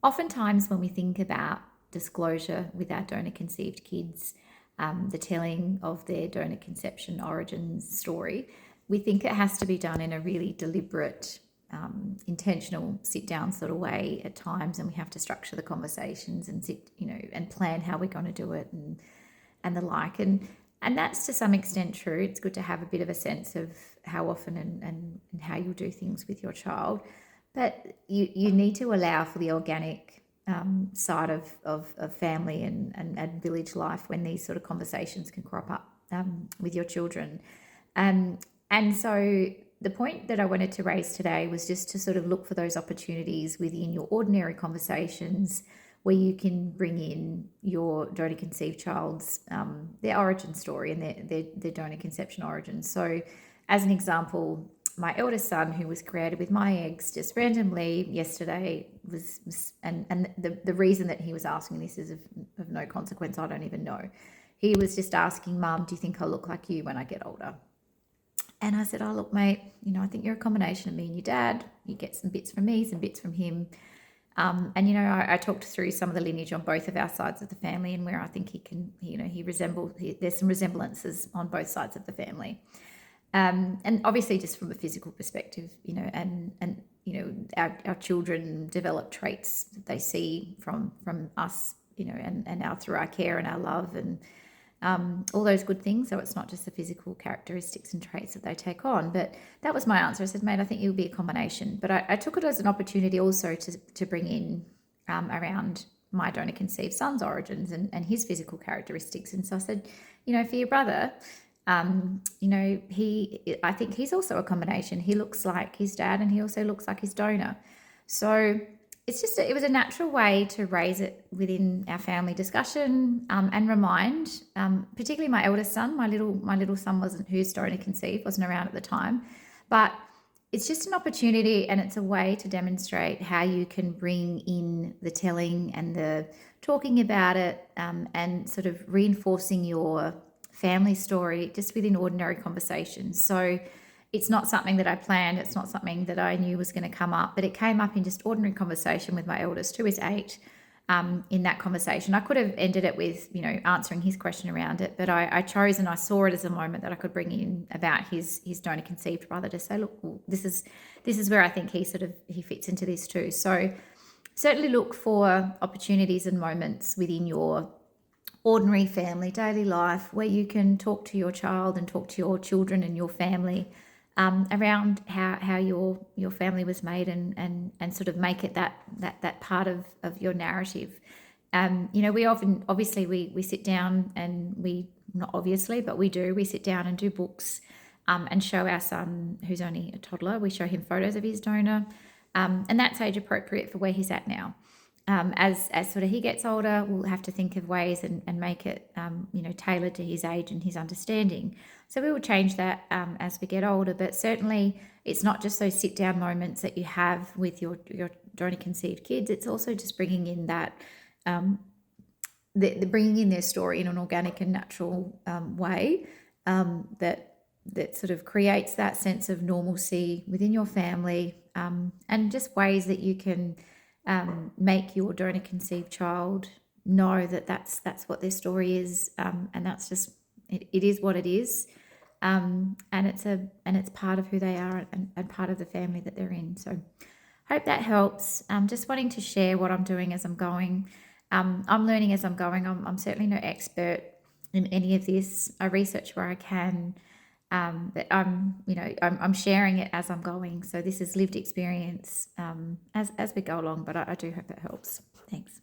oftentimes when we think about disclosure with our donor conceived kids, the telling of their donor conception origins story, we think it has to be done in a really deliberate, intentional sit down sort of way at times, and we have to structure the conversations and sit, and plan how we're going to do it and the like. And that's to some extent true. It's good to have a bit of a sense of how often and how you'll do things with your child. But you need to allow for the organic side of family and village life when these sort of conversations can crop up with your children. And so the point that I wanted to raise today was just to sort of look for those opportunities within your ordinary conversations where you can bring in your donor conceived child's their origin story and their donor conception origins. So as an example, my eldest son, who was created with my eggs, just randomly yesterday was and the reason that he was asking this is of no consequence. I don't even know. He was just asking, Mum, do you think I'll look like you when I get older? And I said, oh, look, mate, I think you're a combination of me and your dad. You get some bits from me, some bits from him. I talked through some of the lineage on both of our sides of the family and where I think he can, there's some resemblances on both sides of the family. And obviously just from a physical perspective, our children develop traits that they see from us, and through our care and our love and all those good things. So it's not just the physical characteristics and traits that they take on. But that was my answer. I said, mate, I think you'll be a combination. But I took it as an opportunity also to bring in around my donor conceived son's origins and his physical characteristics. And so I said, for your brother, I think he's also a combination. He looks like his dad and he also looks like his donor. So it was a natural way to raise it within our family discussion and remind, particularly my eldest son. My little son who's donor conceived wasn't around at the time, but it's just an opportunity and it's a way to demonstrate how you can bring in the telling and the talking about it and sort of reinforcing your family story just within ordinary conversations. So it's not something that I planned. It's not something that I knew was going to come up, but it came up in just ordinary conversation with my eldest, who is 8, in that conversation. I could have ended it with, answering his question around it, but I chose and I saw it as a moment that I could bring in about his donor conceived brother to say, look, well, this is where I think he fits into this too. So certainly look for opportunities and moments within your ordinary family daily life where you can talk to your child and talk to your children and your family around how your family was made and sort of make it that part of your narrative. We often, obviously we sit down and we sit down and do books and show our son, who's only a toddler, we show him photos of his donor, and that's age appropriate for where he's at now. As sort of he gets older, we'll have to think of ways and make it, tailored to his age and his understanding. So we will change that as we get older, but certainly it's not just those sit-down moments that you have with your donor conceived kids. It's also just bringing in that, bringing in their story in an organic and natural way that sort of creates that sense of normalcy within your family, and just ways that you can make your donor conceived child know that that's what their story is, and that's just it is what it is, and it's part of who they are and part of the family that they're in. So hope that helps. Just wanting to share what I'm doing as I'm going. I'm learning as I'm going. I'm certainly no expert in any of this. I research where I can, but I'm sharing it as I'm going. So this is lived experience as we go along, but I do hope it helps. Thanks.